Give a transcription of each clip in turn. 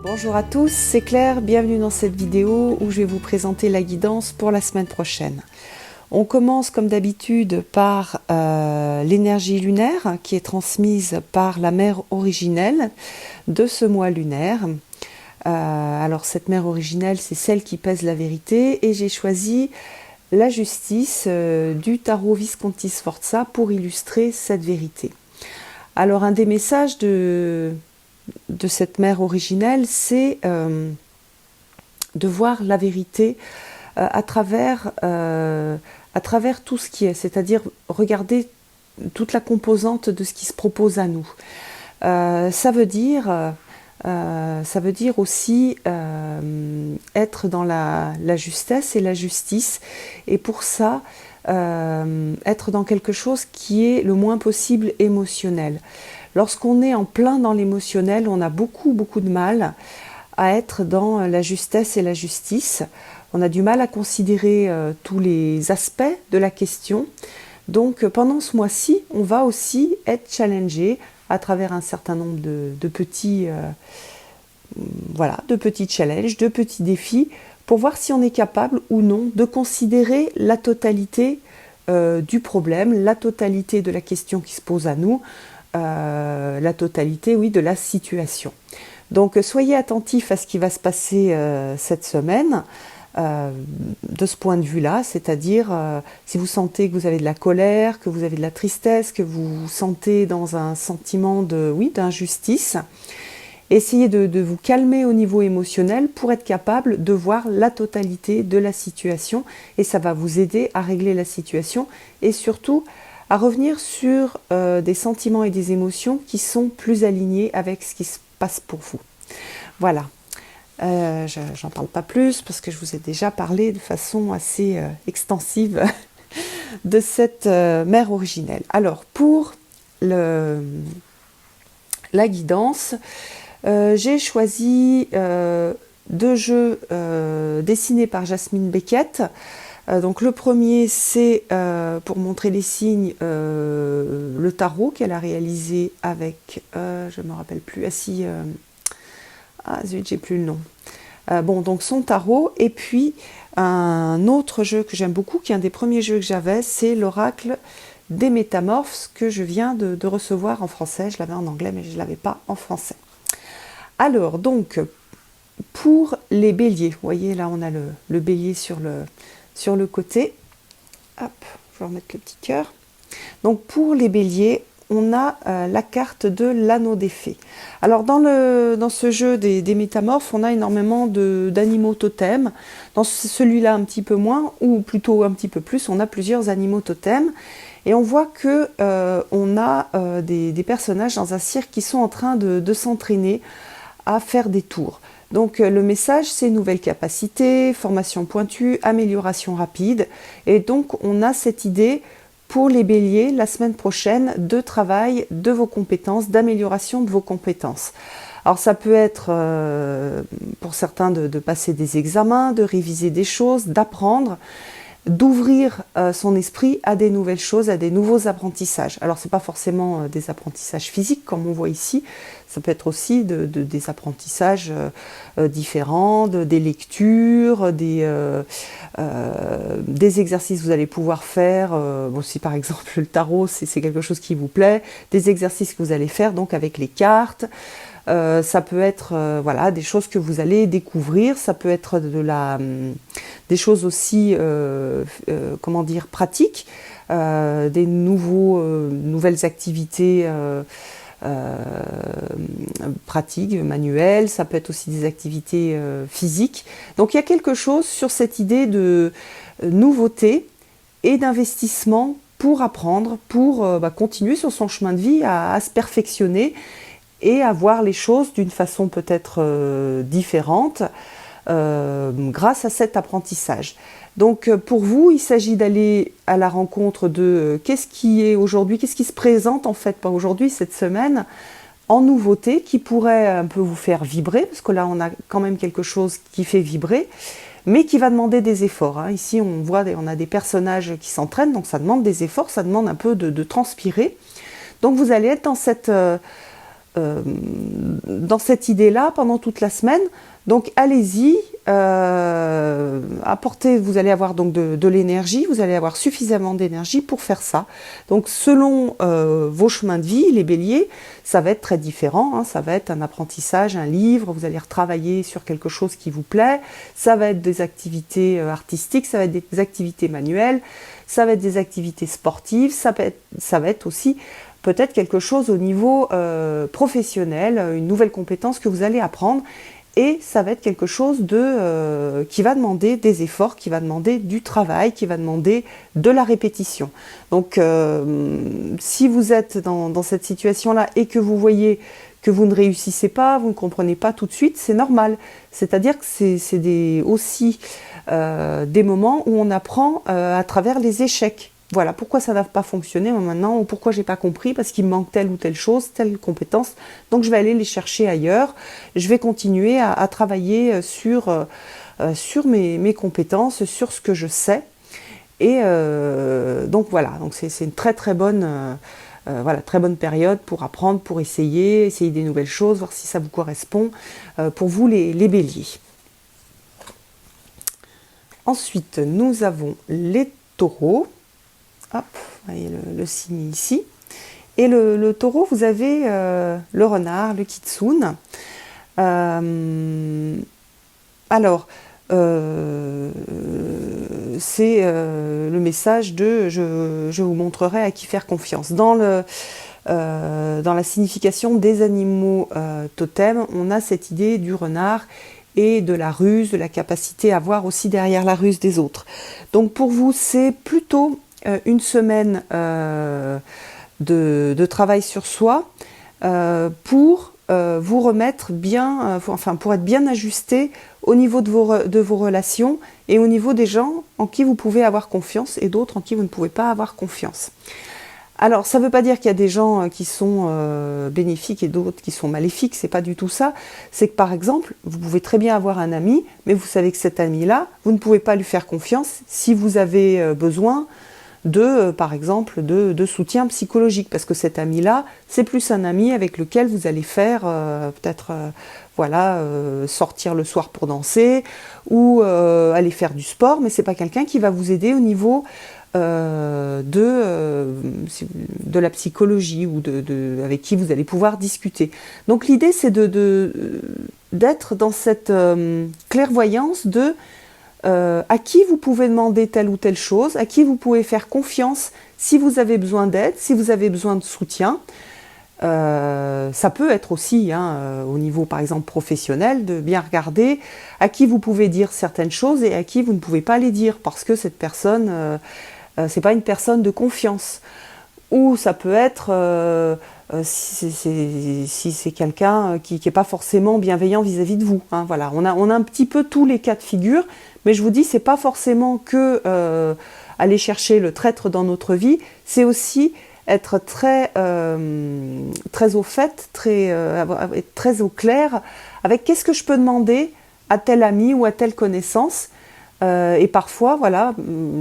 Bonjour à tous, c'est Claire, bienvenue dans cette vidéo où je vais vous présenter la guidance pour la semaine prochaine. On commence comme d'habitude par l'énergie lunaire qui est transmise par la mère originelle de ce mois lunaire. Alors cette mère originelle, c'est celle qui pèse la vérité et j'ai choisi la justice du tarot Visconti Sforza pour illustrer cette vérité. Alors un des messages de cette mère originelle, c'est de voir la vérité à travers tout ce qui est, c'est-à-dire regarder toute la composante de ce qui se propose à nous. Ça veut dire aussi être dans la justesse et la justice, et pour ça, être dans quelque chose qui est le moins possible émotionnel. Lorsqu'on est en plein dans l'émotionnel, on a beaucoup de mal à être dans la justesse et la justice. On a du mal à considérer tous les aspects de la question. Donc pendant ce mois-ci, on va aussi être challengé à travers un certain nombre de petits challenges, de petits défis, pour voir si on est capable ou non de considérer la totalité du problème, la totalité de la question qui se pose à nous, la totalité, oui, de la situation. Donc soyez attentifs à ce qui va se passer cette semaine de ce point de vue-là, c'est-à-dire si vous sentez que vous avez de la colère, que vous avez de la tristesse, que vous vous sentez dans un sentiment d'injustice, essayez de vous calmer au niveau émotionnel pour être capable de voir la totalité de la situation, et ça va vous aider à régler la situation et surtout à revenir sur des sentiments et des émotions qui sont plus alignés avec ce qui se passe pour vous. Voilà, j'en parle pas plus parce que je vous ai déjà parlé de façon assez extensive de cette mère originelle. Alors, pour la guidance, j'ai choisi 2 jeux dessinés par Jasmine Beckett. Donc le premier, c'est pour montrer les signes, le tarot qu'elle a réalisé avec, je ne me rappelle plus, j'ai plus le nom. Donc son tarot, et puis un autre jeu que j'aime beaucoup, qui est un des premiers jeux que j'avais, c'est l'oracle des métamorphes que je viens de recevoir en français. Je l'avais en anglais, mais je ne l'avais pas en français. Alors, donc, pour les béliers, vous voyez, là on a le bélier sur le côté. Hop, je vais remettre le petit cœur. Donc pour les béliers, on a la carte de l'anneau des fées. Alors dans ce jeu des métamorphes, on a énormément d'animaux totems. Dans celui-là un petit peu moins, ou plutôt un petit peu plus, on a plusieurs animaux totems. Et on voit que on a des personnages dans un cirque qui sont en train de s'entraîner à faire des tours. Donc le message, c'est nouvelle capacité, formation pointue, amélioration rapide. Et donc on a cette idée pour les béliers la semaine prochaine de travail de vos compétences, d'amélioration de vos compétences. Alors ça peut être pour certains de passer des examens, de réviser des choses, d'apprendre, d'ouvrir son esprit à des nouvelles choses, à des nouveaux apprentissages. Alors c'est pas forcément des apprentissages physiques comme on voit ici, ça peut être aussi des apprentissages différents, des lectures, des exercices que vous allez pouvoir faire. Si par exemple le tarot c'est quelque chose qui vous plaît, des exercices que vous allez faire donc avec les cartes. Ça peut être des choses que vous allez découvrir, ça peut être des choses aussi pratiques, des nouvelles activités pratiques, manuelles, ça peut être aussi des activités physiques. Donc il y a quelque chose sur cette idée de nouveauté et d'investissement pour apprendre, pour continuer sur son chemin de vie à se perfectionner et à voir les choses d'une façon peut-être différente grâce à cet apprentissage. Donc pour vous, il s'agit d'aller à la rencontre de qu'est-ce qui est aujourd'hui, qu'est-ce qui se présente en fait pas aujourd'hui, cette semaine, en nouveauté, qui pourrait un peu vous faire vibrer, parce que là on a quand même quelque chose qui fait vibrer, mais qui va demander des efforts. Ici on a des personnages qui s'entraînent, donc ça demande des efforts, ça demande un peu de transpirer. Donc vous allez être dans dans cette idée-là pendant toute la semaine. Donc allez-y, apportez, vous allez avoir donc de l'énergie, vous allez avoir suffisamment d'énergie pour faire ça. Donc selon vos chemins de vie, les béliers, ça va être très différent, hein, ça va être un apprentissage, un livre, vous allez retravailler sur quelque chose qui vous plaît, ça va être des activités artistiques, ça va être des activités manuelles, ça va être des activités sportives, ça va être aussi peut-être quelque chose au niveau professionnel, une nouvelle compétence que vous allez apprendre. Et ça va être quelque chose qui va demander des efforts, qui va demander du travail, qui va demander de la répétition. Donc si vous êtes dans cette situation-là et que vous voyez que vous ne réussissez pas, vous ne comprenez pas tout de suite, c'est normal. C'est-à-dire que c'est aussi des moments où on apprend à travers les échecs. Voilà, pourquoi ça n'a pas fonctionné maintenant, ou pourquoi j'ai pas compris, parce qu'il me manque telle ou telle chose, telle compétence, donc je vais aller les chercher ailleurs, je vais continuer à travailler sur mes compétences, sur ce que je sais, et donc voilà, donc c'est une très très bonne, très bonne période pour apprendre, pour essayer des nouvelles choses, voir si ça vous correspond, pour vous les béliers. Ensuite, nous avons les taureaux. Hop, vous voyez le signe ici. Et le taureau, vous avez le renard, le kitsune. Alors, c'est le message de je vous montrerai à qui faire confiance. Dans la signification des animaux totems, on a cette idée du renard et de la ruse, de la capacité à voir aussi derrière la ruse des autres. Donc pour vous, c'est plutôt une semaine de travail sur soi pour vous remettre bien, pour être bien ajusté au niveau de vos relations et au niveau des gens en qui vous pouvez avoir confiance et d'autres en qui vous ne pouvez pas avoir confiance. Alors, ça ne veut pas dire qu'il y a des gens qui sont bénéfiques et d'autres qui sont maléfiques, c'est pas du tout ça. C'est que par exemple, vous pouvez très bien avoir un ami, mais vous savez que cet ami-là, vous ne pouvez pas lui faire confiance si vous avez besoin par exemple, de soutien psychologique, parce que cet ami-là, c'est plus un ami avec lequel vous allez faire peut-être sortir le soir pour danser ou aller faire du sport, mais c'est pas quelqu'un qui va vous aider au niveau de la psychologie ou avec qui vous allez pouvoir discuter. Donc l'idée, c'est d'être dans cette clairvoyance à qui vous pouvez demander telle ou telle chose, à qui vous pouvez faire confiance si vous avez besoin d'aide, si vous avez besoin de soutien. Ça peut être aussi au niveau par exemple professionnel, de bien regarder à qui vous pouvez dire certaines choses et à qui vous ne pouvez pas les dire parce que cette personne c'est pas une personne de confiance. Ou ça peut être si c'est quelqu'un qui n'est pas forcément bienveillant vis-à-vis de vous. Voilà, on a un petit peu tous les cas de figure, mais je vous dis, c'est pas forcément que aller chercher le traître dans notre vie, c'est aussi être très au fait, être très au clair avec qu'est-ce que je peux demander à tel ami ou à telle connaissance. Et parfois, voilà,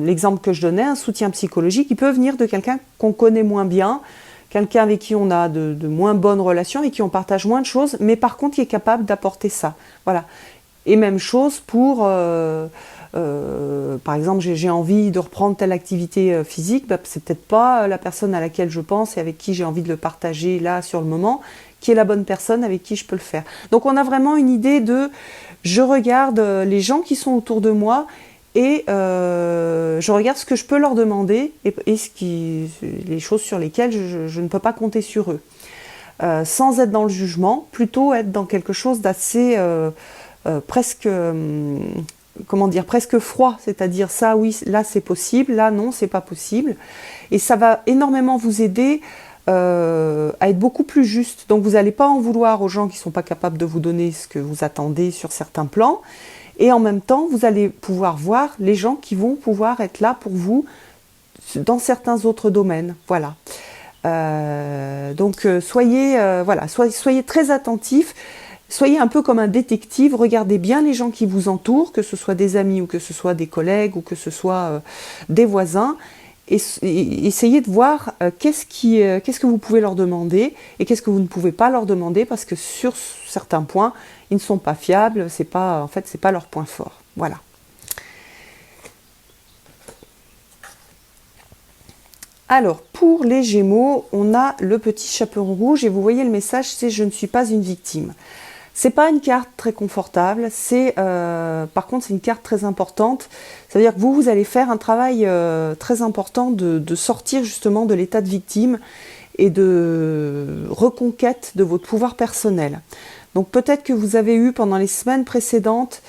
l'exemple que je donnais, un soutien psychologique, il peut venir de quelqu'un qu'on connaît moins bien, quelqu'un avec qui on a de moins bonnes relations, avec qui on partage moins de choses, mais par contre, qui est capable d'apporter ça. Voilà. Et même chose pour, par exemple, j'ai envie de reprendre telle activité physique, c'est peut-être pas la personne à laquelle je pense et avec qui j'ai envie de le partager là sur le moment, qui est la bonne personne avec qui je peux le faire. Donc on a vraiment une idée je regarde les gens qui sont autour de moi et je regarde ce que je peux leur demander et les choses sur lesquelles je ne peux pas compter sur eux. Sans être dans le jugement, plutôt être dans quelque chose d'assez presque froid, c'est-à-dire ça oui, là c'est possible, là non, c'est pas possible. Et ça va énormément vous aider à être beaucoup plus juste. Donc vous n'allez pas en vouloir aux gens qui ne sont pas capables de vous donner ce que vous attendez sur certains plans. Et en même temps, vous allez pouvoir voir les gens qui vont pouvoir être là pour vous dans certains autres domaines. Voilà. Donc soyez très attentifs. Soyez un peu comme un détective, regardez bien les gens qui vous entourent, que ce soit des amis ou que ce soit des collègues ou que ce soit des voisins, et essayez de voir qu'est-ce que vous pouvez leur demander et qu'est-ce que vous ne pouvez pas leur demander, parce que sur certains points, ils ne sont pas fiables, en fait, c'est pas leur point fort. Voilà. Alors, pour les Gémeaux, on a le petit chaperon rouge et vous voyez le message, c'est « Je ne suis pas une victime ». C'est pas une carte très confortable, par contre c'est une carte très importante. Ça veut dire que vous allez faire un travail très important de sortir justement de l'état de victime et de reconquête de votre pouvoir personnel. Donc peut-être que vous avez eu pendant les semaines précédentes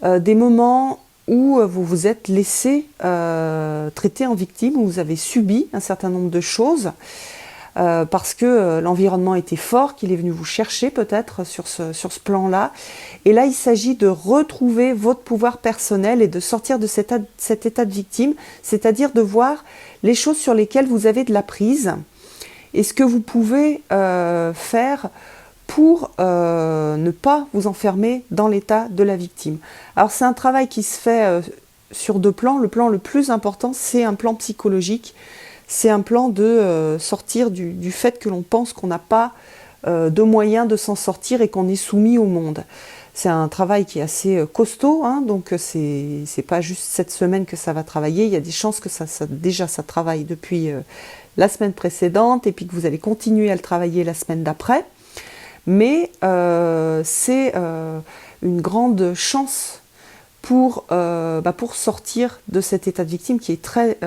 des moments où vous vous êtes laissé traiter en victime, où vous avez subi un certain nombre de choses. Parce que l'environnement était fort, qu'il est venu vous chercher peut-être sur ce plan-là. Et là, il s'agit de retrouver votre pouvoir personnel et de sortir de cet état de victime, c'est-à-dire de voir les choses sur lesquelles vous avez de la prise et ce que vous pouvez faire pour ne pas vous enfermer dans l'état de la victime. Alors c'est un travail qui se fait sur deux plans. Le plan le plus important, c'est un plan psychologique. C'est un plan de sortir du fait que l'on pense qu'on n'a pas de moyens de s'en sortir et qu'on est soumis au monde. C'est un travail qui est assez costaud, hein, donc c'est pas juste cette semaine que ça va travailler. Il y a des chances que ça travaille depuis la semaine précédente et puis que vous allez continuer à le travailler la semaine d'après. Mais c'est une grande chance pour sortir de cet état de victime qui est très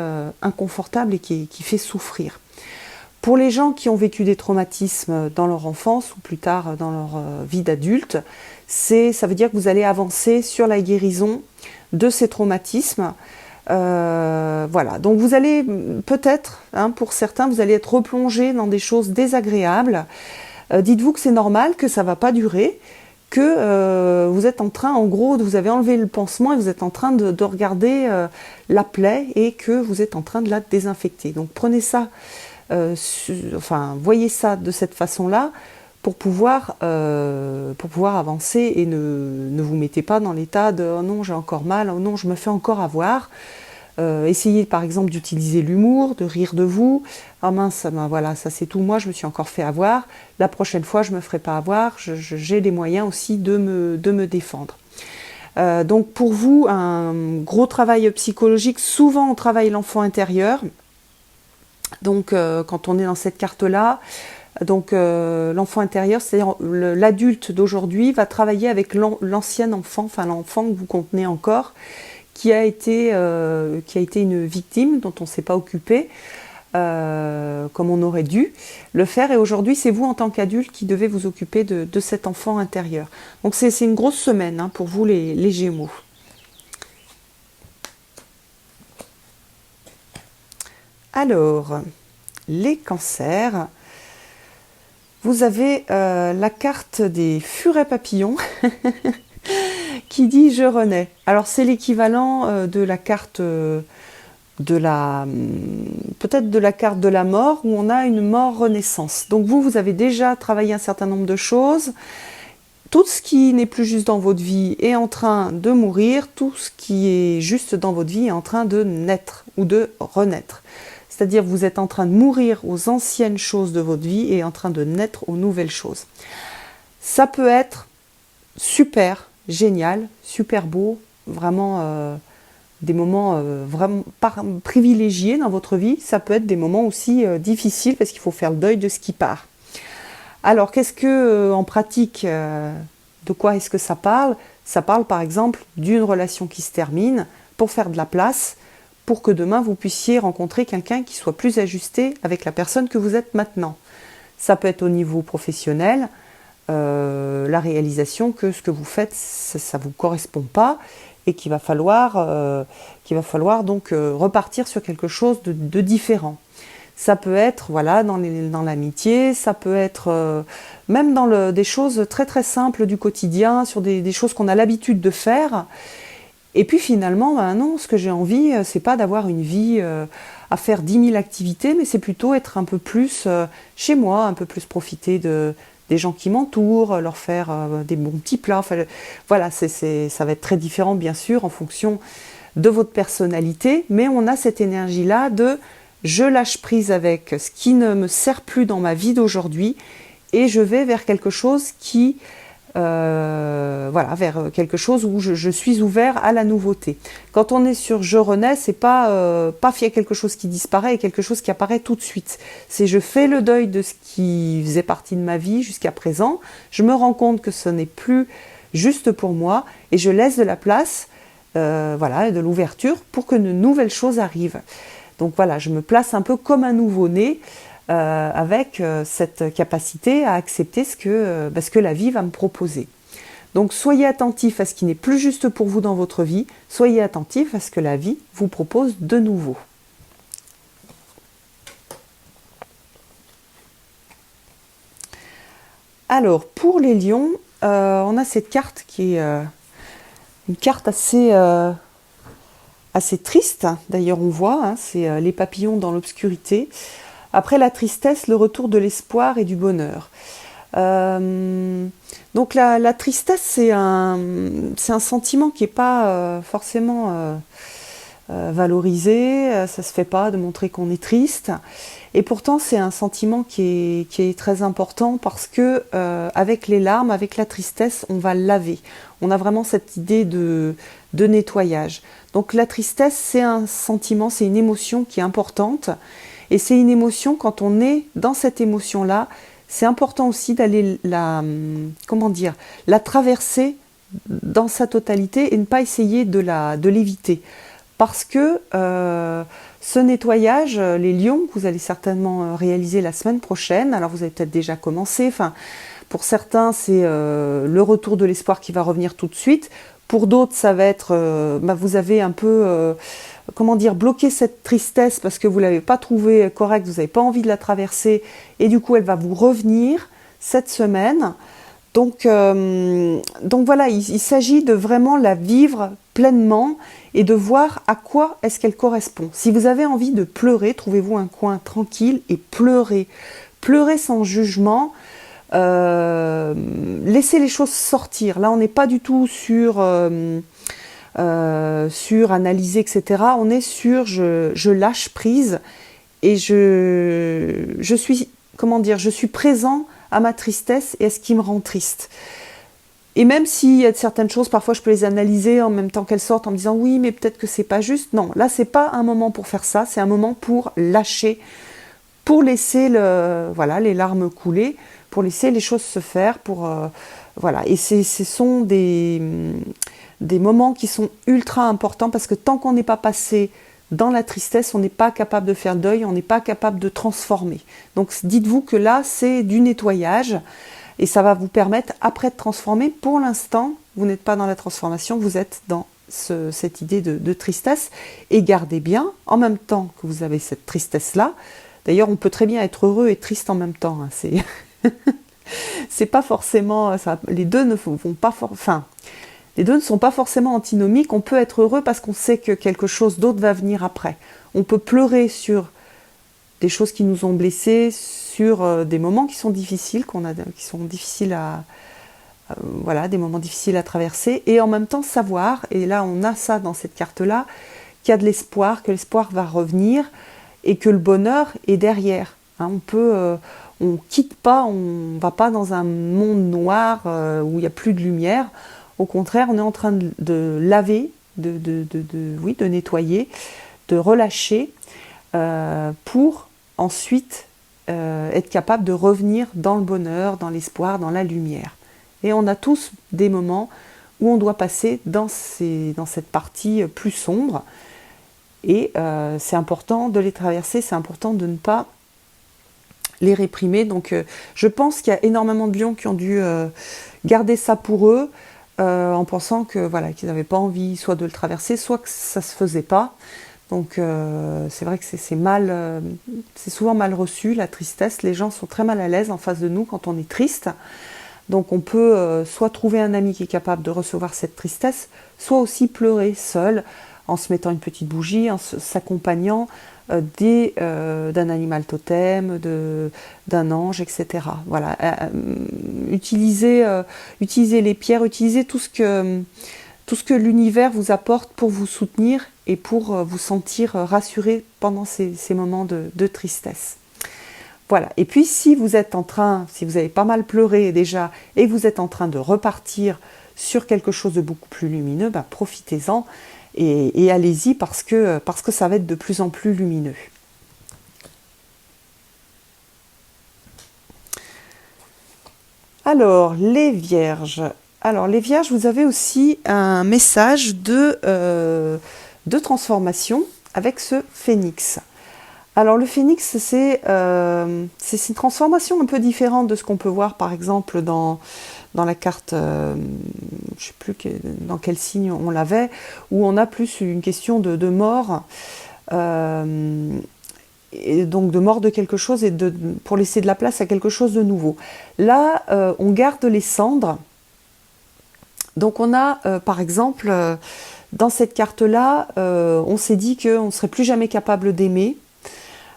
inconfortable et qui fait souffrir. Pour les gens qui ont vécu des traumatismes dans leur enfance ou plus tard dans leur vie d'adulte, ça veut dire que vous allez avancer sur la guérison de ces traumatismes. Voilà, donc vous allez peut-être, pour certains, vous allez être replongé dans des choses désagréables. Dites-vous que c'est normal, que ça ne va pas durer, que vous êtes en train, en gros, vous avez enlevé le pansement et vous êtes en train de regarder la plaie et que vous êtes en train de la désinfecter. Donc prenez ça, voyez ça de cette façon-là pour pouvoir avancer et ne vous mettez pas dans l'état de « oh non, j'ai encore mal, oh non, je me fais encore avoir ». Essayez par exemple d'utiliser l'humour, de rire de vous. Ah mince, voilà, ça c'est tout, moi je me suis encore fait avoir. La prochaine fois je me ferai pas avoir, j'ai les moyens aussi de me défendre. Donc pour vous, un gros travail psychologique, souvent on travaille l'enfant intérieur. Donc quand on est dans cette carte-là, l'enfant intérieur, c'est-à-dire l'adulte d'aujourd'hui va travailler avec l'ancien enfant, enfin l'enfant que vous contenez encore, qui a été une victime dont on ne s'est pas occupé comme on aurait dû le faire. Et aujourd'hui, c'est vous en tant qu'adulte qui devez vous occuper de cet enfant intérieur. Donc c'est une grosse semaine pour vous les Gémeaux. Alors, les Cancers, vous avez la carte des furets papillons qui dit « je renais ». Alors c'est l'équivalent de la carte peut-être de la carte de la mort, où on a une mort-renaissance. Donc vous avez déjà travaillé un certain nombre de choses. Tout ce qui n'est plus juste dans votre vie est en train de mourir, tout ce qui est juste dans votre vie est en train de naître ou de renaître. C'est-à-dire que vous êtes en train de mourir aux anciennes choses de votre vie et en train de naître aux nouvelles choses. Ça peut être super, génial, super beau, vraiment des moments vraiment privilégiés dans votre vie. Ça peut être des moments aussi difficiles parce qu'il faut faire le deuil de ce qui part. Alors, qu'est-ce que, en pratique, de quoi est-ce que ça parle? Ça parle par exemple d'une relation qui se termine pour faire de la place, pour que demain vous puissiez rencontrer quelqu'un qui soit plus ajusté avec la personne que vous êtes maintenant. Ça peut être au niveau professionnel, la réalisation que ce que vous faites, ça ne vous correspond pas et qu'il va falloir donc repartir sur quelque chose de différent. Ça peut être dans l'amitié, ça peut être même dans des choses très très simples du quotidien, sur des choses qu'on a l'habitude de faire. Et puis finalement, non, ce que j'ai envie, c'est pas d'avoir une vie à faire 10 000 activités, mais c'est plutôt être un peu plus chez moi, un peu plus profiter des gens qui m'entourent, leur faire des bons petits plats. Enfin, voilà, ça va être très différent bien sûr en fonction de votre personnalité, mais on a cette énergie-là de je lâche prise avec ce qui ne me sert plus dans ma vie d'aujourd'hui et je vais vers quelque chose qui voilà, vers quelque chose où je suis ouvert à la nouveauté. Quand on est sur je renais, c'est pas il y a quelque chose qui disparaît et quelque chose qui apparaît tout de suite. C'est je fais le deuil de ce qui faisait partie de ma vie jusqu'à présent, je me rends compte que ce n'est plus juste pour moi et je laisse de la place, voilà, et de l'ouverture pour que de nouvelles choses arrivent. Donc voilà, je me place un peu comme un nouveau-né, avec cette capacité à accepter ce que la vie va me proposer. Donc soyez attentifs à ce qui n'est plus juste pour vous dans votre vie, soyez attentifs à ce que la vie vous propose de nouveau. Alors pour les lions, on a cette carte qui est une carte assez triste, d'ailleurs on voit, hein, c'est les papillons dans l'obscurité. Après la tristesse, le retour de l'espoir et du bonheur. Donc la tristesse, c'est un sentiment qui n'est pas forcément valorisé, ça ne se fait pas de montrer qu'on est triste. Et pourtant, c'est un sentiment qui est très important parce que avec les larmes, avec la tristesse, on va laver. On a vraiment cette idée de nettoyage. Donc la tristesse, c'est un sentiment, c'est une émotion qui est importante. Et c'est une émotion, quand on est dans cette émotion-là, c'est important aussi d'aller la traverser dans sa totalité et ne pas essayer de l'éviter. Parce que ce nettoyage, les lions, que vous allez certainement réaliser la semaine prochaine, alors vous avez peut-être déjà commencé, pour certains c'est le retour de l'espoir qui va revenir tout de suite, pour d'autres ça va être, vous avez un peu... bloquer cette tristesse parce que vous ne l'avez pas trouvée correcte, vous n'avez pas envie de la traverser et du coup elle va vous revenir cette semaine. Donc voilà, il s'agit de vraiment la vivre pleinement et de voir à quoi est-ce qu'elle correspond. Si vous avez envie de pleurer, trouvez-vous un coin tranquille et pleurez. Pleurez sans jugement. Laissez les choses sortir. Là, on n'est pas du tout sur analyser, etc. On est sur je lâche prise et je suis, je suis présent à ma tristesse et à ce qui me rend triste. Et même s'il y a certaines choses, parfois je peux les analyser en même temps qu'elles sortent en me disant oui, mais peut-être que c'est pas juste. Non, là c'est pas un moment pour faire ça, c'est un moment pour lâcher, pour laisser les larmes couler, pour laisser les choses se faire, Et ce sont des moments qui sont ultra importants parce que tant qu'on n'est pas passé dans la tristesse, on n'est pas capable de faire deuil, on n'est pas capable de transformer. Donc dites-vous que là, c'est du nettoyage et ça va vous permettre après de transformer. Pour l'instant, vous n'êtes pas dans la transformation, vous êtes dans cette idée de tristesse et gardez bien, en même temps que vous avez cette tristesse-là, d'ailleurs on peut très bien être heureux et triste en même temps, hein, c'est pas forcément, les deux ne vont pas les deux ne sont pas forcément antinomiques. On peut être heureux parce qu'on sait que quelque chose d'autre va venir après. On peut pleurer sur des choses qui nous ont blessés, sur des moments qui sont difficiles, qui sont difficiles des moments difficiles à traverser, et en même temps savoir, et là on a ça dans cette carte-là, qu'il y a de l'espoir, que l'espoir va revenir, et que le bonheur est derrière. Hein, on quitte pas, on va pas dans un monde noir où il n'y a plus de lumière. Au contraire, on est en train de laver, de nettoyer, de relâcher pour ensuite être capable de revenir dans le bonheur, dans l'espoir, dans la lumière. Et on a tous des moments où on doit passer dans cette partie plus sombre. Et c'est important de les traverser, c'est important de ne pas les réprimer. Donc je pense qu'il y a énormément de lions qui ont dû garder ça pour eux, en pensant que qu'ils n'avaient pas envie soit de le traverser, soit que ça se faisait pas. Donc c'est vrai que c'est souvent mal reçu, la tristesse. Les gens sont très mal à l'aise en face de nous quand on est triste. Donc on peut soit trouver un ami qui est capable de recevoir cette tristesse, soit aussi pleurer seul, en se mettant une petite bougie, en s'accompagnant d'un animal totem, d'un ange, etc. Voilà. Utilisez les pierres, utilisez tout ce tout ce que l'univers vous apporte pour vous soutenir et pour vous sentir rassuré pendant ces moments de tristesse. Voilà. Et puis si vous avez pas mal pleuré déjà et vous êtes en train de repartir sur quelque chose de beaucoup plus lumineux, profitez-en et allez-y parce que ça va être de plus en plus lumineux. Alors, les Vierges. Alors, les Vierges, vous avez aussi un message de transformation avec ce phénix. Alors, le phénix, c'est une transformation un peu différente de ce qu'on peut voir, par exemple, dans la carte, je ne sais plus dans quel signe on l'avait, où on a plus une question de mort, et donc de mort de quelque chose et pour laisser de la place à quelque chose de nouveau. Là, on garde les cendres. Donc on a, par exemple, dans cette carte-là, on s'est dit qu'on ne serait plus jamais capable d'aimer,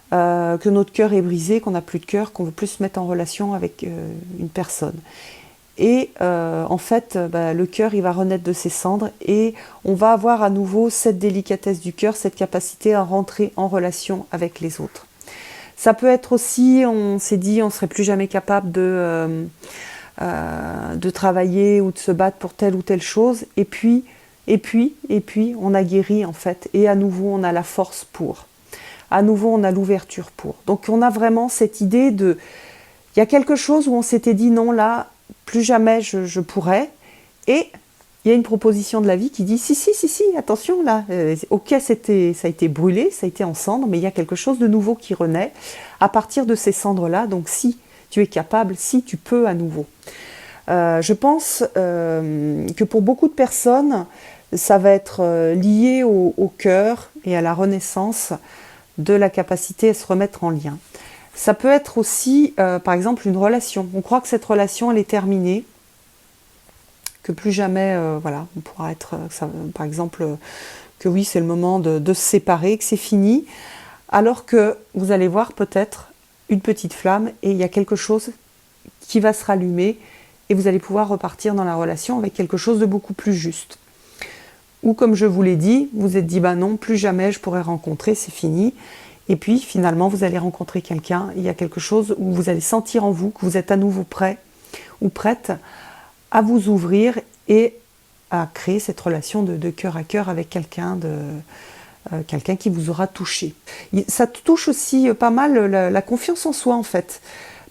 que notre cœur est brisé, qu'on n'a plus de cœur, qu'on veut plus se mettre en relation avec une personne. Et en fait, le cœur, il va renaître de ses cendres et on va avoir à nouveau cette délicatesse du cœur, cette capacité à rentrer en relation avec les autres. Ça peut être aussi, on s'est dit, on ne serait plus jamais capable de travailler ou de se battre pour telle ou telle chose. Et puis, on a guéri en fait. Et à nouveau, on a la force pour. À nouveau, on a l'ouverture pour. Donc, on a vraiment cette idée de... Il y a quelque chose où on s'était dit, non, là, plus jamais je pourrais. Et il y a une proposition de la vie qui dit, si, attention, là, ok, ça a été brûlé, ça a été en cendres, mais il y a quelque chose de nouveau qui renaît à partir de ces cendres-là. Donc, si tu es capable, si tu peux à nouveau. Je pense que pour beaucoup de personnes, ça va être lié au cœur et à la renaissance de la capacité à se remettre en lien. Ça peut être aussi, par exemple, une relation. On croit que cette relation, elle est terminée, que plus jamais, on pourra être, par exemple, que oui, c'est le moment de se séparer, que c'est fini, alors que vous allez voir peut-être une petite flamme et il y a quelque chose qui va se rallumer et vous allez pouvoir repartir dans la relation avec quelque chose de beaucoup plus juste. Ou comme je vous l'ai dit, vous vous êtes dit, non, plus jamais je pourrai rencontrer, c'est fini. Et puis finalement, vous allez rencontrer quelqu'un, il y a quelque chose où vous allez sentir en vous que vous êtes à nouveau prêt ou prête à vous ouvrir et à créer cette relation de cœur à cœur avec quelqu'un qui vous aura touché. Ça touche aussi pas mal la confiance en soi en fait.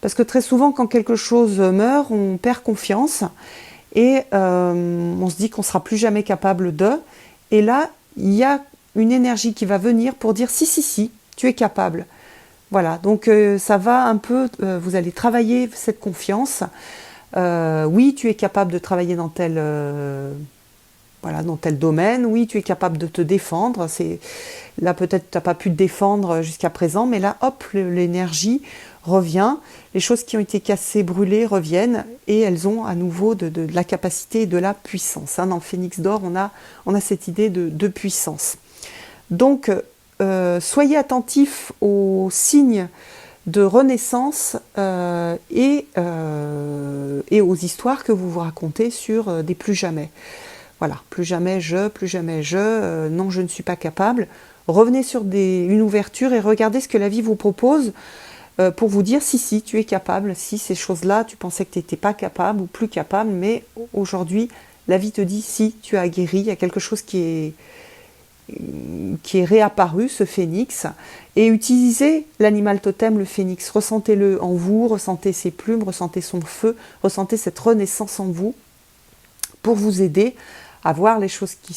Parce que très souvent, quand quelque chose meurt, on perd confiance et on se dit qu'on ne sera plus jamais capable de. Et là, il y a une énergie qui va venir pour dire si, tu es capable. Voilà, donc ça va un peu, vous allez travailler cette confiance. Oui, tu es capable de travailler dans tel domaine. Oui, tu es capable de te défendre. Là, peut-être tu n'as pas pu te défendre jusqu'à présent, mais là, hop, l'énergie revient. Les choses qui ont été cassées, brûlées, reviennent et elles ont à nouveau de la capacité et de la puissance. Dans le Phénix d'or, on a cette idée de puissance. Donc, soyez attentifs aux signes de renaissance et aux histoires que vous vous racontez sur des plus jamais. Voilà, plus jamais je, non, je ne suis pas capable. Revenez sur une ouverture et regardez ce que la vie vous propose pour vous dire si, tu es capable, si ces choses-là, tu pensais que tu n'étais pas capable ou plus capable, mais aujourd'hui, la vie te dit si, tu as guéri, il y a quelque chose qui est réapparu, ce phénix, et utilisez l'animal totem, le phénix, ressentez-le en vous, ressentez ses plumes, ressentez son feu, ressentez cette renaissance en vous, pour vous aider à voir les choses qui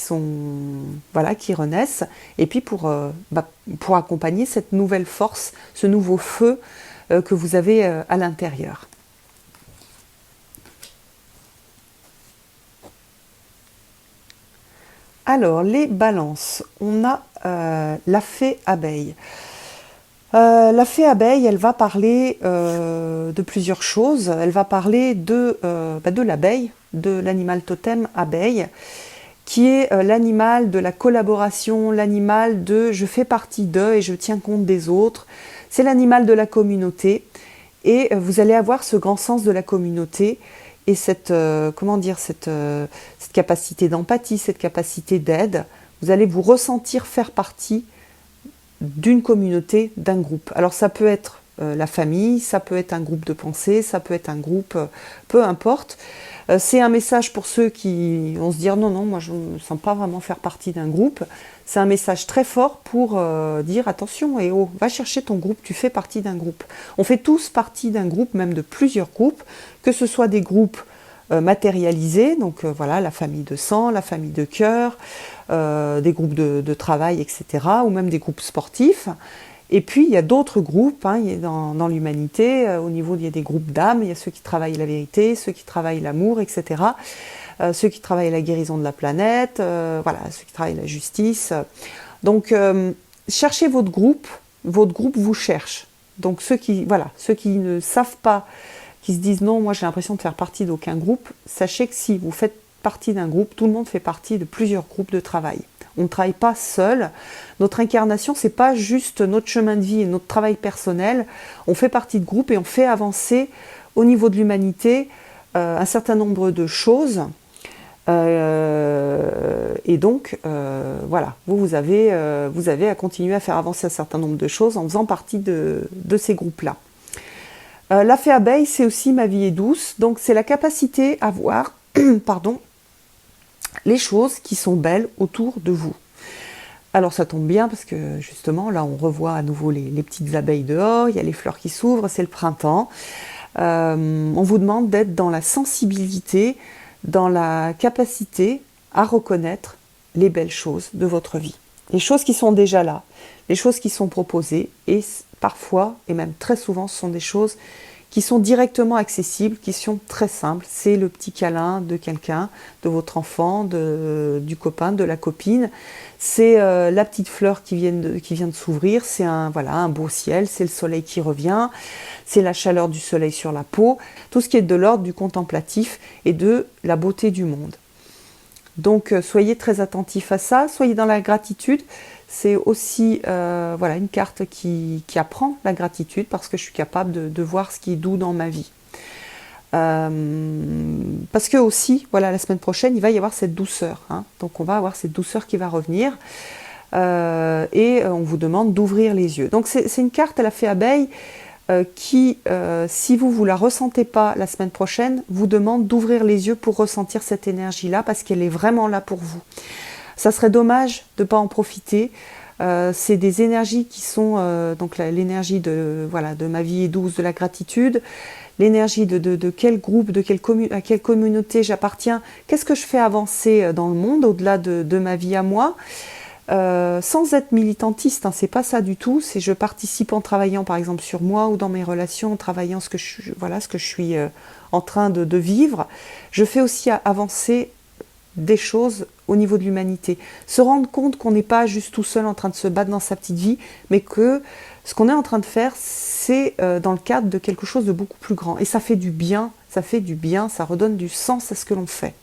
renaissent, et puis pour accompagner cette nouvelle force, ce nouveau feu que vous avez à l'intérieur. Alors, les balances, on a la fée abeille. La fée abeille, elle va parler de plusieurs choses. Elle va parler de l'abeille, de l'animal totem abeille, qui est l'animal de la collaboration, l'animal de je fais partie d'eux et je tiens compte des autres. C'est l'animal de la communauté et vous allez avoir ce grand sens de la communauté et cette, comment dire, cette capacité d'empathie, cette capacité d'aide, vous allez vous ressentir faire partie d'une communauté, d'un groupe. Alors ça peut être la famille, ça peut être un groupe de pensée, ça peut être un groupe, peu importe. C'est un message pour ceux qui vont se dire non, non, moi je ne me sens pas vraiment faire partie d'un groupe. C'est un message très fort pour dire attention, et oh, va chercher ton groupe, tu fais partie d'un groupe. On fait tous partie d'un groupe, même de plusieurs groupes, que ce soit des groupes matérialisés, donc voilà, la famille de sang, la famille de cœur, des groupes de travail, etc., ou même des groupes sportifs. Et puis il y a d'autres groupes dans l'humanité, au niveau il y a des groupes d'âmes, il y a ceux qui travaillent la vérité, ceux qui travaillent l'amour, etc., ceux qui travaillent la guérison de la planète, voilà, ceux qui travaillent la justice. Donc cherchez votre groupe vous cherche. Donc ceux qui ne savent pas, qui se disent non, moi j'ai l'impression de faire partie d'aucun groupe, sachez que si vous faites partie d'un groupe, tout le monde fait partie de plusieurs groupes de travail. On ne travaille pas seul. Notre incarnation, c'est pas juste notre chemin de vie et notre travail personnel. On fait partie de groupes et on fait avancer au niveau de l'humanité un certain nombre de choses. Et donc, voilà, vous avez à continuer à faire avancer un certain nombre de choses en faisant partie de ces groupes-là. La fée abeille, c'est aussi ma vie est douce. Donc, c'est la capacité à voir, pardon, les choses qui sont belles autour de vous. Alors ça tombe bien parce que justement là on revoit à nouveau les petites abeilles dehors, il y a les fleurs qui s'ouvrent, c'est le printemps. On vous demande d'être dans la sensibilité, dans la capacité à reconnaître les belles choses de votre vie. Les choses qui sont déjà là, les choses qui sont proposées, et parfois, et même très souvent, ce sont des choses qui sont directement accessibles, qui sont très simples. C'est le petit câlin de quelqu'un, de votre enfant, du copain, de la copine. C'est la petite fleur qui vient de s'ouvrir. C'est un beau ciel. C'est le soleil qui revient. C'est la chaleur du soleil sur la peau. Tout ce qui est de l'ordre du contemplatif et de la beauté du monde. Donc soyez très attentifs à ça. Soyez dans la gratitude. C'est aussi une carte qui apprend la gratitude parce que je suis capable de voir ce qui est doux dans ma vie. Parce que aussi, la semaine prochaine, il va y avoir cette douceur. Donc on va avoir cette douceur qui va revenir. Et on vous demande d'ouvrir les yeux. Donc c'est une carte à la fée abeille qui, si vous ne la ressentez pas la semaine prochaine, vous demande d'ouvrir les yeux pour ressentir cette énergie-là parce qu'elle est vraiment là pour vous. Ça serait dommage de ne pas en profiter. C'est des énergies qui sont donc l'énergie de ma vie est douce, de la gratitude, l'énergie de quel groupe, à quelle communauté j'appartiens, qu'est-ce que je fais avancer dans le monde au-delà de ma vie à moi, sans être militantiste, c'est pas ça du tout. C'est je participe en travaillant par exemple sur moi ou dans mes relations, en travaillant ce que je suis en train de vivre. Je fais aussi avancer des choses au niveau de l'humanité. Se rendre compte qu'on n'est pas juste tout seul en train de se battre dans sa petite vie, mais que ce qu'on est en train de faire, c'est dans le cadre de quelque chose de beaucoup plus grand. Et ça fait du bien, ça redonne du sens à ce que l'on fait.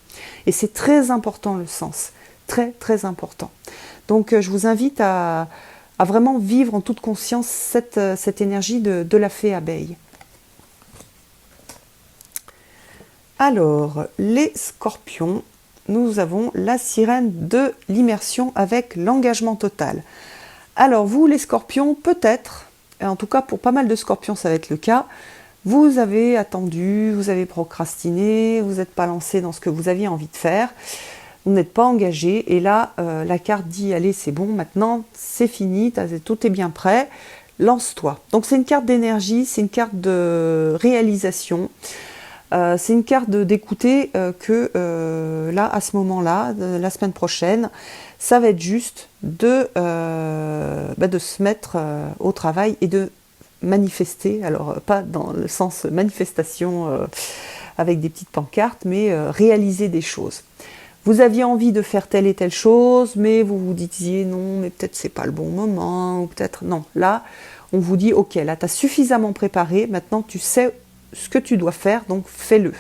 Et c'est très important le sens, très très important. Donc je vous invite à vraiment vivre en toute conscience cette énergie de la fée abeille. Alors, les scorpions, nous avons la sirène de l'immersion avec l'engagement total. Alors vous les scorpions, peut-être, en tout cas pour pas mal de scorpions ça va être le cas, vous avez attendu, vous avez procrastiné, vous n'êtes pas lancé dans ce que vous aviez envie de faire, vous n'êtes pas engagé, et là la carte dit allez c'est bon, maintenant c'est fini, tout est bien prêt, lance-toi. Donc c'est une carte d'énergie, c'est une carte de réalisation. C'est une carte d'écouter que là, à ce moment-là, la semaine prochaine, ça va être juste de se mettre au travail et de manifester, alors pas dans le sens manifestation avec des petites pancartes, mais réaliser des choses. Vous aviez envie de faire telle et telle chose, mais vous vous disiez non, mais peut-être c'est pas le bon moment, ou peut-être non. Là, on vous dit ok, là tu as suffisamment préparé, maintenant tu sais ce que tu dois faire, donc fais-le.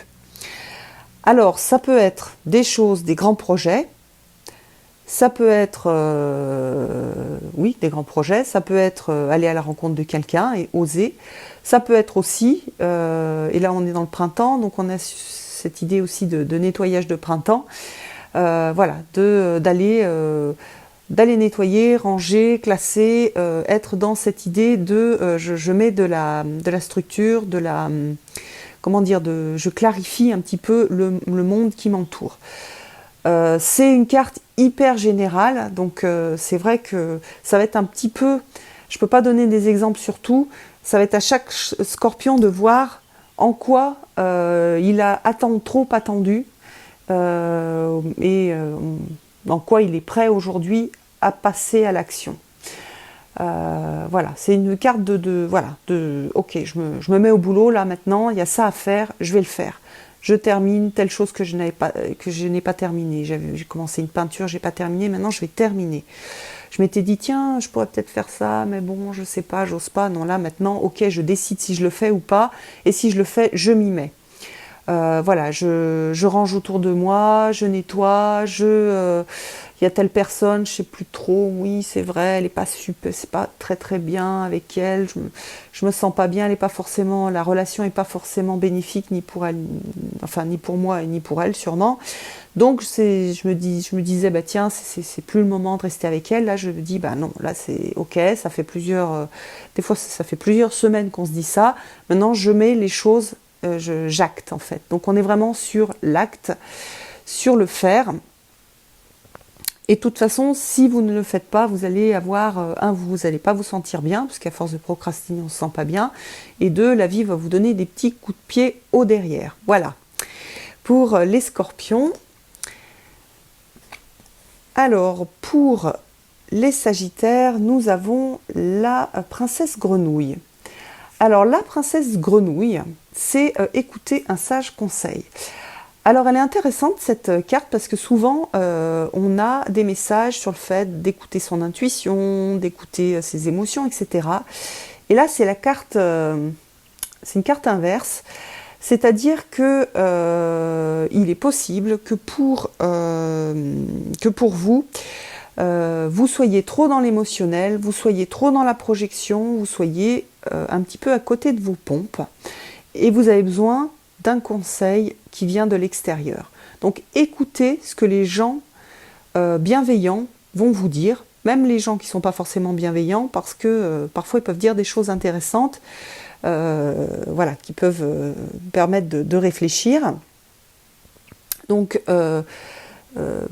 Alors, ça peut être des choses, des grands projets, ça peut être, des grands projets, ça peut être aller à la rencontre de quelqu'un et oser, ça peut être aussi, et là on est dans le printemps, donc on a cette idée aussi de nettoyage de printemps. Voilà, d'aller nettoyer, ranger, classer, être dans cette idée de je mets de la structure, comment dire, je clarifie un petit peu le monde qui m'entoure. C'est une carte hyper générale, donc c'est vrai que ça va être un petit peu, je ne peux pas donner des exemples sur tout, ça va être à chaque scorpion de voir en quoi il a trop attendu et en quoi il est prêt aujourd'hui à passer à l'action. Voilà, c'est une carte ok, je me mets au boulot là maintenant, il y a ça à faire, je vais le faire. Je termine telle chose que je n'ai pas terminée. J'ai commencé une peinture, j'ai pas terminé, maintenant je vais terminer. Je m'étais dit tiens, je pourrais peut-être faire ça, mais bon, je sais pas, j'ose pas. Non, là maintenant, ok, je décide si je le fais ou pas, et si je le fais, je m'y mets. Voilà, je range autour de moi, je nettoie, il y a telle personne, je sais plus trop, oui c'est vrai, elle est pas super, c'est pas très très bien avec elle, je me sens pas bien, elle est pas forcément, la relation est pas forcément bénéfique ni pour elle, enfin ni pour moi et ni pour elle sûrement. Donc je me disais bah tiens c'est plus le moment de rester avec elle. Là je me dis bah non, là c'est ok, ça fait des fois ça fait plusieurs semaines qu'on se dit ça. Maintenant je mets les choses, j'acte en fait. Donc on est vraiment sur l'acte, sur le faire. Et de toute façon, si vous ne le faites pas, vous allez vous n'allez pas vous sentir bien, parce qu'à force de procrastiner, on ne se sent pas bien. Et deux, la vie va vous donner des petits coups de pied au derrière. Voilà. Pour les scorpions. Alors, pour les sagittaires, nous avons la princesse grenouille. Alors, la princesse grenouille, c'est écouter un sage conseil. Alors elle est intéressante cette carte parce que souvent on a des messages sur le fait d'écouter son intuition, d'écouter ses émotions, etc. Et là c'est c'est une carte inverse, c'est-à-dire que il est possible que pour vous, vous soyez trop dans l'émotionnel, vous soyez trop dans la projection, vous soyez un petit peu à côté de vos pompes et vous avez besoin d'un conseil qui vient de l'extérieur. Donc écoutez ce que les gens bienveillants vont vous dire, même les gens qui ne sont pas forcément bienveillants, parce que parfois ils peuvent dire des choses intéressantes, voilà, qui peuvent permettre de réfléchir. Donc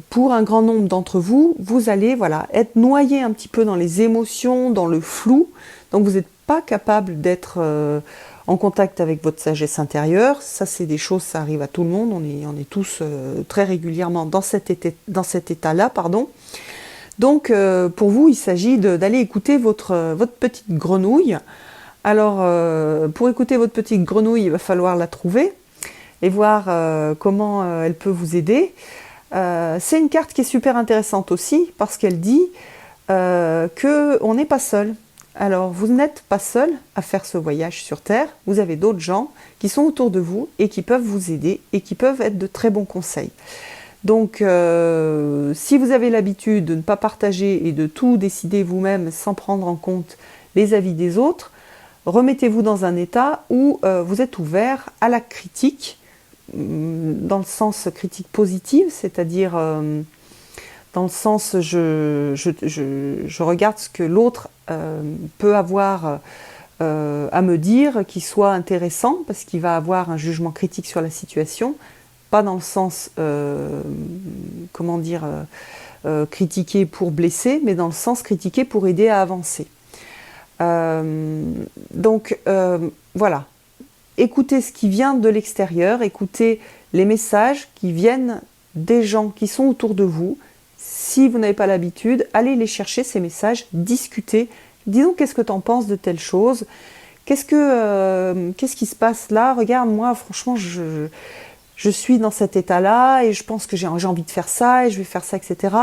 pour un grand nombre d'entre vous, vous allez être noyé un petit peu dans les émotions, dans le flou, donc vous n'êtes pas capable d'être en contact avec votre sagesse intérieure. Ça c'est des choses, ça arrive à tout le monde, on est tous très régulièrement dans cet état-là, pardon. Donc pour vous, il s'agit d'aller écouter votre petite grenouille. Alors pour écouter votre petite grenouille, il va falloir la trouver et voir comment elle peut vous aider. C'est une carte qui est super intéressante aussi parce qu'elle dit qu'on n'est pas seul. Alors, vous n'êtes pas seul à faire ce voyage sur Terre, vous avez d'autres gens qui sont autour de vous et qui peuvent vous aider et qui peuvent être de très bons conseils. Donc, si vous avez l'habitude de ne pas partager et de tout décider vous-même sans prendre en compte les avis des autres, remettez-vous dans un état où vous êtes ouvert à la critique, dans le sens critique positive, c'est-à-dire dans le sens je regarde ce que l'autre peut avoir à me dire, qui soit intéressant, parce qu'il va avoir un jugement critique sur la situation, pas dans le sens critiquer pour blesser, mais dans le sens critiquer pour aider à avancer. Donc voilà, écoutez ce qui vient de l'extérieur, écoutez les messages qui viennent des gens qui sont autour de vous. Si vous n'avez pas l'habitude, allez les chercher, ces messages, discutez. Dis donc, qu'est-ce que tu en penses de telle chose ? Qu'est-ce qui se passe là ? Regarde, moi, franchement, je suis dans cet état-là et je pense que j'ai envie de faire ça et je vais faire ça, etc.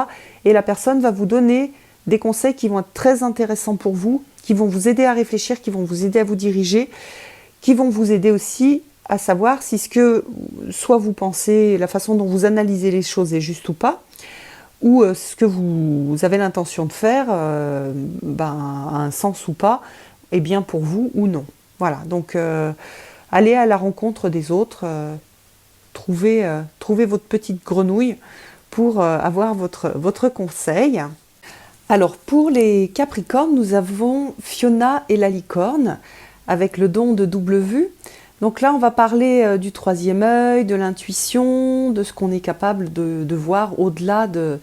Et la personne va vous donner des conseils qui vont être très intéressants pour vous, qui vont vous aider à réfléchir, qui vont vous aider à vous diriger, qui vont vous aider aussi à savoir si ce que soit vous pensez, la façon dont vous analysez les choses est juste ou pas, ou ce que vous avez l'intention de faire a un sens ou pas, est bien pour vous ou non. Voilà, donc allez à la rencontre des autres trouvez votre petite grenouille pour avoir votre conseil. Alors pour les Capricornes, nous avons Fiona et la licorne avec le don de double vue. Donc là, on va parler du troisième œil, de l'intuition, de ce qu'on est capable de voir au-delà de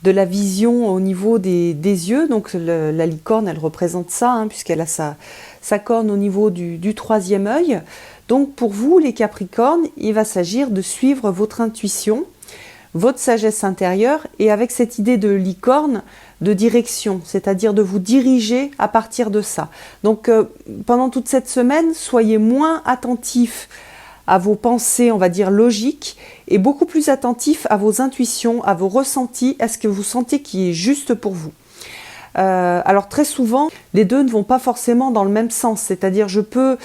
la vision au niveau des yeux. Donc la licorne, elle représente ça, hein, puisqu'elle a sa corne au niveau du troisième œil. Donc pour vous, les Capricornes, il va s'agir de suivre votre intuition, votre sagesse intérieure, et avec cette idée de licorne, de direction, c'est-à-dire de vous diriger à partir de ça. Donc pendant toute cette semaine, soyez moins attentifs à vos pensées, on va dire logiques, et beaucoup plus attentifs à vos intuitions, à vos ressentis, à ce que vous sentez qui est juste pour vous. Alors très souvent, les deux ne vont pas forcément dans le même sens, c'est-à-dire je peux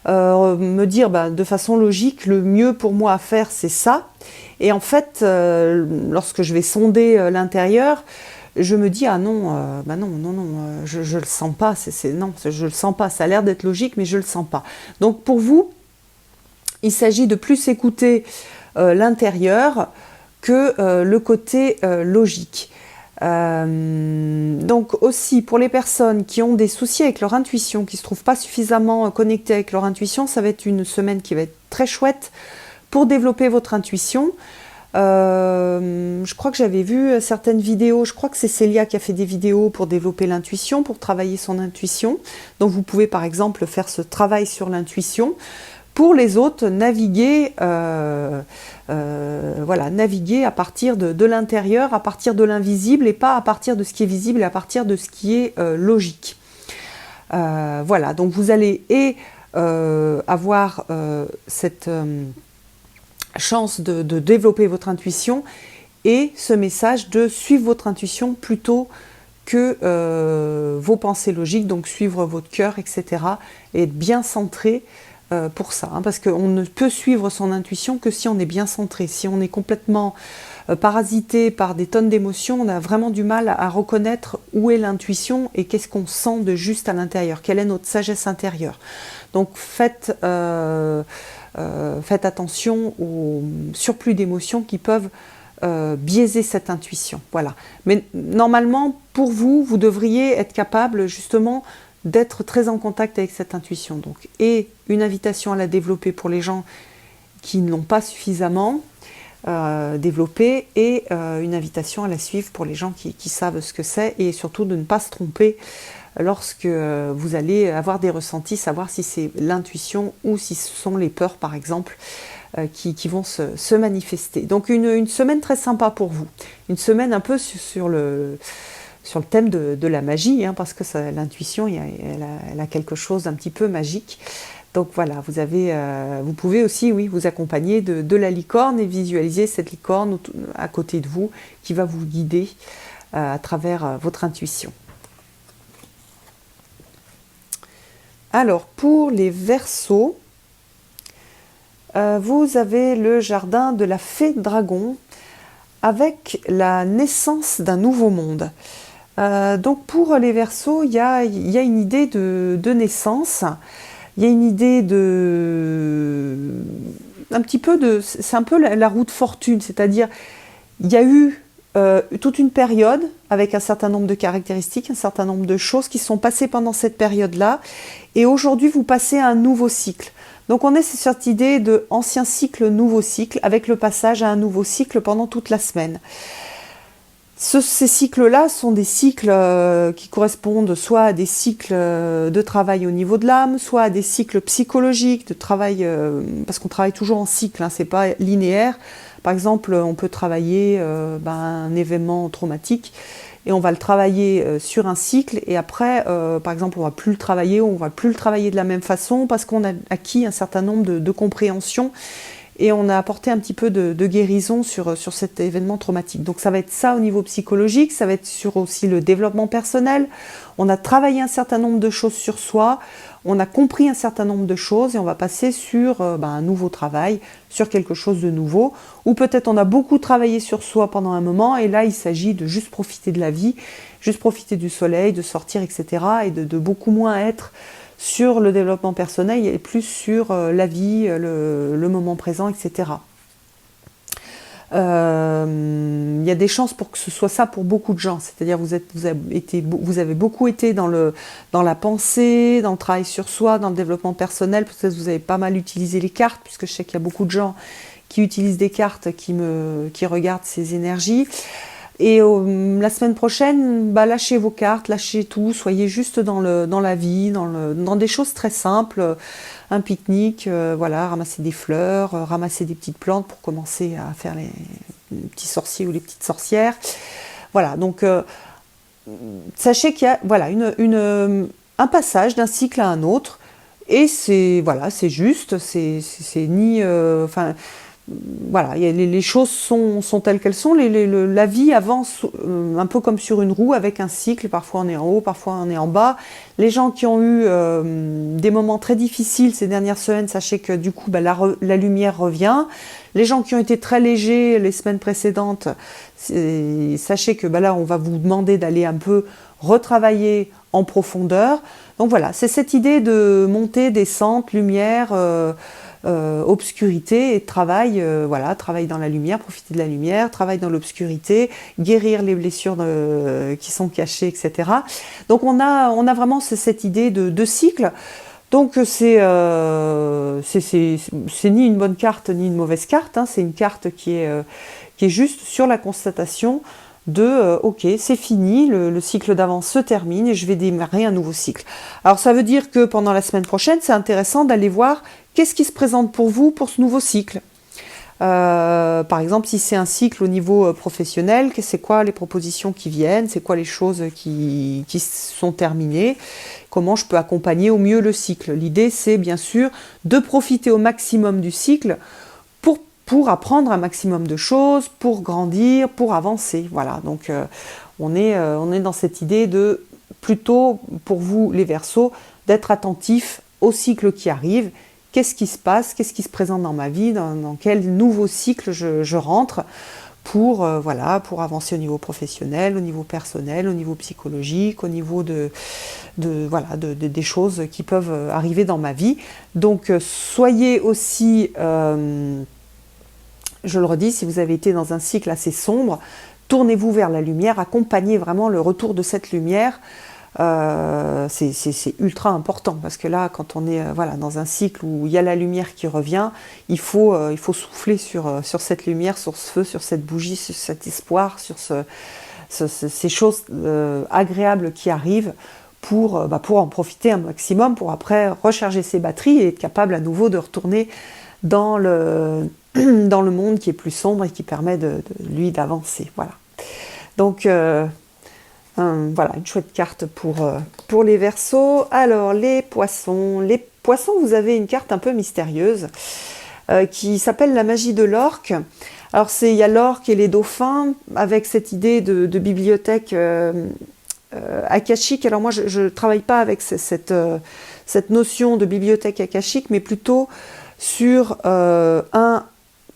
me dire de façon logique, le mieux pour moi à faire c'est ça, et en fait, lorsque je vais sonder l'intérieur, je me dis non, je le sens pas, non, je le sens pas, ça a l'air d'être logique, mais je le sens pas. Donc pour vous, il s'agit de plus écouter l'intérieur que le côté logique. Donc aussi pour les personnes qui ont des soucis avec leur intuition, qui ne se trouvent pas suffisamment connectées avec leur intuition, ça va être une semaine qui va être très chouette pour développer votre intuition. Je crois que j'avais vu certaines vidéos, je crois que c'est Célia qui a fait des vidéos pour développer l'intuition, pour travailler son intuition. Donc vous pouvez par exemple faire ce travail sur l'intuition. Pour les autres, naviguer, naviguer à partir de l'intérieur, à partir de l'invisible, et pas à partir de ce qui est visible, à partir de ce qui est logique. Voilà, donc vous allez avoir cette chance de développer votre intuition, et ce message de suivre votre intuition plutôt que vos pensées logiques, donc suivre votre cœur, etc. et être bien centré pour ça, hein, parce qu'on ne peut suivre son intuition que si on est bien centré. Si on est complètement parasité par des tonnes d'émotions, on a vraiment du mal à reconnaître où est l'intuition et qu'est-ce qu'on sent de juste à l'intérieur, quelle est notre sagesse intérieure. Donc faites attention au surplus d'émotions qui peuvent biaiser cette intuition. Voilà. Mais normalement, pour vous, vous devriez être capable justement d'être très en contact avec cette intuition. Donc, et une invitation à la développer pour les gens qui ne l'ont pas suffisamment développée, et une invitation à la suivre pour les gens qui savent ce que c'est, et surtout de ne pas se tromper lorsque vous allez avoir des ressentis, savoir si c'est l'intuition ou si ce sont les peurs par exemple qui vont se manifester. Donc une semaine très sympa pour vous, une semaine un peu sur le thème de la magie, hein, parce que l'intuition, elle a quelque chose d'un petit peu magique. Donc voilà, vous pouvez aussi vous accompagner de la licorne et visualiser cette licorne à côté de vous qui va vous guider à travers votre intuition. Alors pour les Verseaux, vous avez le jardin de la fée dragon avec la naissance d'un nouveau monde. Donc pour les Verseaux, il y a une idée de naissance, il y a une idée c'est un peu la roue de fortune, c'est-à-dire il y a eu toute une période avec un certain nombre de caractéristiques, un certain nombre de choses qui sont passées pendant cette période-là, et aujourd'hui vous passez à un nouveau cycle. Donc on est sur cette idée de ancien cycle, nouveau cycle, avec le passage à un nouveau cycle pendant toute la semaine. Ces cycles-là sont des cycles qui correspondent soit à des cycles de travail au niveau de l'âme, soit à des cycles psychologiques, de travail, parce qu'on travaille toujours en cycle, hein, c'est pas linéaire. Par exemple, on peut travailler un événement traumatique, et on va le travailler sur un cycle, et après, par exemple, on va plus le travailler de la même façon, parce qu'on a acquis un certain nombre de compréhensions, et on a apporté un petit peu de guérison sur cet événement traumatique. Donc ça va être ça au niveau psychologique, ça va être sur aussi le développement personnel. On a travaillé un certain nombre de choses sur soi, on a compris un certain nombre de choses, et on va passer sur un nouveau travail, sur quelque chose de nouveau. Ou peut-être on a beaucoup travaillé sur soi pendant un moment, et là il s'agit de juste profiter de la vie, juste profiter du soleil, de sortir, etc. Et de beaucoup moins être sur le développement personnel et plus sur la vie, le moment présent, etc. Il y a des chances pour que ce soit ça pour beaucoup de gens. C'est-à-dire vous avez beaucoup été dans la pensée, dans le travail sur soi, dans le développement personnel. Peut-être que vous avez pas mal utilisé les cartes, puisque je sais qu'il y a beaucoup de gens qui utilisent des cartes, qui regardent ces énergies. Et la semaine prochaine, lâchez vos cartes, lâchez tout, soyez juste dans la vie, dans des choses très simples, un pique-nique, voilà, ramasser des fleurs, ramasser des petites plantes pour commencer à faire les petits sorciers ou les petites sorcières. Voilà, donc sachez qu'il y a voilà, un passage d'un cycle à un autre, et c'est juste, c'est ni... voilà, les choses sont telles qu'elles sont. La vie avance un peu comme sur une roue avec un cycle. Parfois on est en haut, parfois on est en bas. Les gens qui ont eu des moments très difficiles ces dernières semaines, sachez que du coup la lumière revient. Les gens qui ont été très légers les semaines précédentes, sachez que là on va vous demander d'aller un peu retravailler en profondeur. Donc voilà, c'est cette idée de montée, descente, lumière, obscurité et travail, travail dans la lumière, profiter de la lumière, travail dans l'obscurité, guérir les blessures qui sont cachées, etc. Donc on a vraiment cette idée de cycle. Donc c'est ni une bonne carte ni une mauvaise carte, hein. C'est une carte qui est juste sur la constatation de ok, c'est fini, le cycle d'avant se termine et je vais démarrer un nouveau cycle. Alors ça veut dire que pendant la semaine prochaine, c'est intéressant d'aller voir qu'est-ce qui se présente pour vous pour ce nouveau cycle. Par exemple, si c'est un cycle au niveau professionnel, c'est quoi les propositions qui viennent, c'est quoi les choses qui sont terminées, comment je peux accompagner au mieux le cycle. L'idée, c'est bien sûr de profiter au maximum du cycle pour apprendre un maximum de choses, pour grandir, pour avancer. Voilà, donc on est dans cette idée de, plutôt pour vous les Verseaux, d'être attentif au cycle qui arrive. Qu'est-ce qui se passe, qu'est-ce qui se présente dans ma vie, dans quel nouveau cycle je rentre pour avancer au niveau professionnel, au niveau personnel, au niveau psychologique, au niveau des choses qui peuvent arriver dans ma vie. Donc soyez aussi... je le redis, si vous avez été dans un cycle assez sombre, tournez-vous vers la lumière, accompagnez vraiment le retour de cette lumière. C'est ultra important parce que là, quand on est dans un cycle où il y a la lumière qui revient, il faut souffler sur cette lumière, sur ce feu, sur cette bougie, sur cet espoir, sur ces choses agréables qui arrivent pour en profiter un maximum, pour après recharger ses batteries et être capable à nouveau de retourner dans le monde qui est plus sombre et qui permet lui d'avancer. Voilà. Donc voilà, une chouette carte pour les Verseaux. Alors les Poissons, vous avez une carte un peu mystérieuse qui s'appelle la magie de l'orque. Alors il y a l'orque et les dauphins avec cette idée de bibliothèque akashique. Alors moi je travaille pas avec cette notion de bibliothèque akashique, mais plutôt sur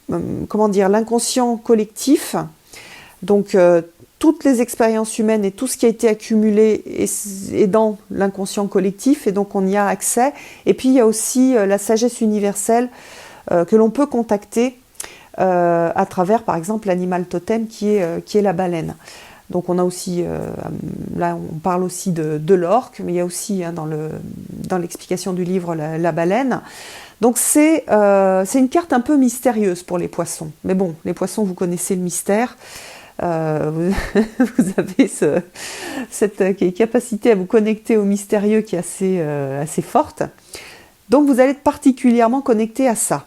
l'inconscient collectif. Donc toutes les expériences humaines et tout ce qui a été accumulé est dans l'inconscient collectif, et donc on y a accès. Et puis il y a aussi la sagesse universelle que l'on peut contacter à travers par exemple l'animal totem qui est la baleine. Donc on a aussi, là on parle aussi de l'orque, mais il y a aussi dans l'explication du livre la baleine. Donc c'est une carte un peu mystérieuse pour les Poissons. Mais bon, les Poissons, vous connaissez le mystère. Vous avez cette capacité à vous connecter au mystérieux qui est assez forte. Donc vous allez être particulièrement connecté à ça.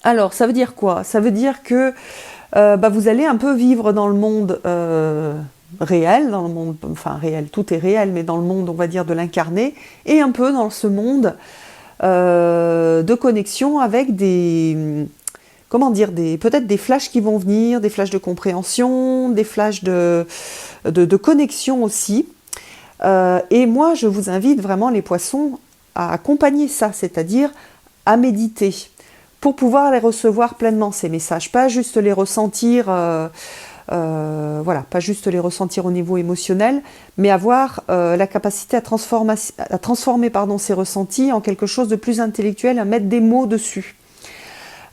Alors ça veut dire quoi? Ça veut dire que vous allez un peu vivre dans le monde réel, dans le monde, enfin réel, tout est réel, mais dans le monde, on va dire, de l'incarné, et un peu dans ce monde de connexion avec peut-être des flashs qui vont venir, des flashs de compréhension, des flashs de connexion aussi. Et moi, je vous invite vraiment, les Poissons, à accompagner ça, c'est-à-dire à méditer, pour pouvoir les recevoir pleinement, ces messages, pas juste les ressentir, pas juste les ressentir au niveau émotionnel, mais avoir la capacité à transformer ces ressentis en quelque chose de plus intellectuel, à mettre des mots dessus.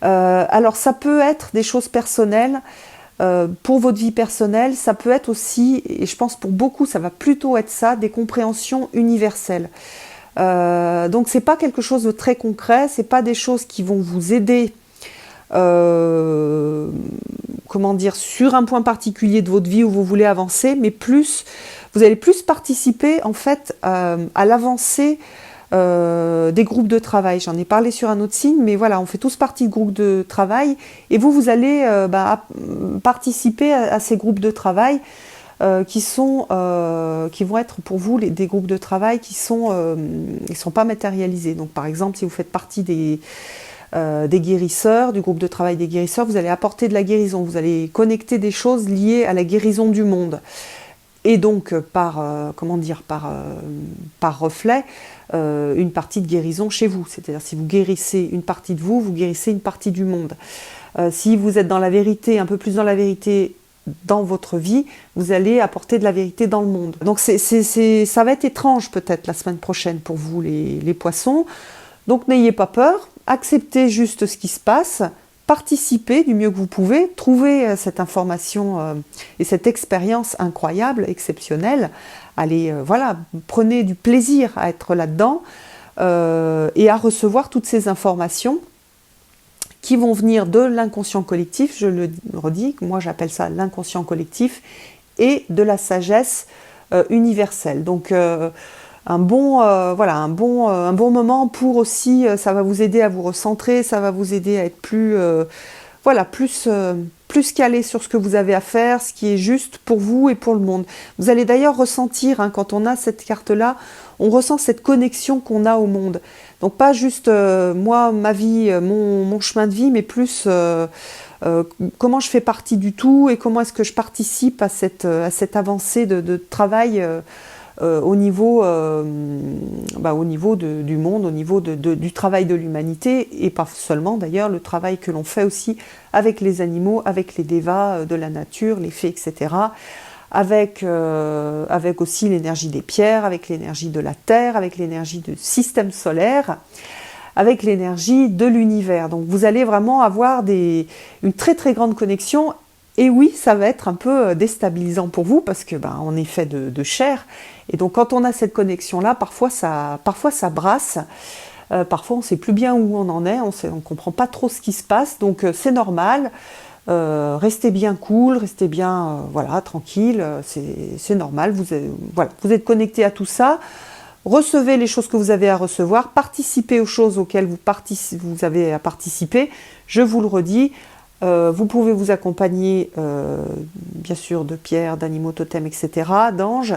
Alors ça peut être des choses personnelles, pour votre vie personnelle, ça peut être aussi, et je pense pour beaucoup ça va plutôt être ça, des compréhensions universelles. Donc c'est pas quelque chose de très concret, c'est pas des choses qui vont vous aider, euh, comment dire, sur un point particulier de votre vie où vous voulez avancer, mais plus, vous allez plus participer en fait à l'avancée des groupes de travail. J'en ai parlé sur un autre signe, mais voilà, on fait tous partie de groupes de travail, et vous allez participer à ces groupes de travail qui vont être pour vous des groupes de travail qui sont pas matérialisés. Donc par exemple, si vous faites partie des guérisseurs, du groupe de travail des guérisseurs, vous allez apporter de la guérison, vous allez connecter des choses liées à la guérison du monde. Et donc par reflet, une partie de guérison chez vous. C'est-à-dire si vous guérissez une partie de vous, vous guérissez une partie du monde. Si vous êtes dans la vérité, un peu plus dans la vérité dans votre vie, vous allez apporter de la vérité dans le monde. Donc ça va être étrange peut-être la semaine prochaine pour vous les poissons. Donc n'ayez pas peur, acceptez juste ce qui se passe, participez du mieux que vous pouvez, trouvez cette information et cette expérience incroyable, exceptionnelle. Allez, voilà, prenez du plaisir à être là-dedans et à recevoir toutes ces informations qui vont venir de l'inconscient collectif, je le redis, moi j'appelle ça l'inconscient collectif, et de la sagesse universelle. Donc un bon moment pour aussi, ça va vous aider à vous recentrer, ça va vous aider à être plus calé sur ce que vous avez à faire, ce qui est juste pour vous et pour le monde. Vous allez d'ailleurs ressentir, quand on a cette carte-là, on ressent cette connexion qu'on a au monde. Donc pas juste moi, ma vie, mon chemin de vie, mais plus comment je fais partie du tout et comment est-ce que je participe à cette avancée de travail au niveau du monde, au niveau du travail de l'humanité, et pas seulement d'ailleurs, le travail que l'on fait aussi avec les animaux, avec les dévas de la nature, les fées, etc., avec aussi l'énergie des pierres, avec l'énergie de la terre, avec l'énergie du système solaire, avec l'énergie de l'univers. Donc vous allez vraiment avoir une très très grande connexion. Et oui, ça va être un peu déstabilisant pour vous parce que on est fait de chair. Et donc quand on a cette connexion-là, parfois ça brasse. Parfois on ne sait plus bien où on en est, on ne comprend pas trop ce qui se passe. Donc c'est normal. Restez bien cool, restez bien tranquille, c'est normal. Vous êtes connecté à tout ça. Recevez les choses que vous avez à recevoir. Participez aux choses auxquelles vous avez à participer. Je vous le redis. Vous pouvez vous accompagner, bien sûr, de pierres, d'animaux totems, etc., d'anges.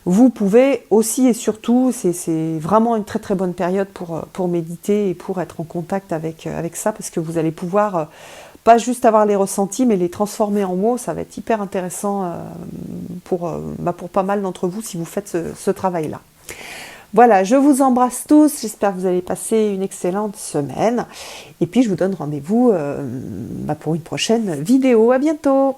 Vous pouvez aussi et surtout, c'est vraiment une très très bonne période pour méditer et pour être en contact avec ça, parce que vous allez pouvoir pas juste avoir les ressentis, mais les transformer en mots. Ça va être hyper intéressant pour pas mal d'entre vous si vous faites ce travail-là. Voilà, je vous embrasse tous, j'espère que vous allez passer une excellente semaine. Et puis je vous donne rendez-vous pour une prochaine vidéo. À bientôt!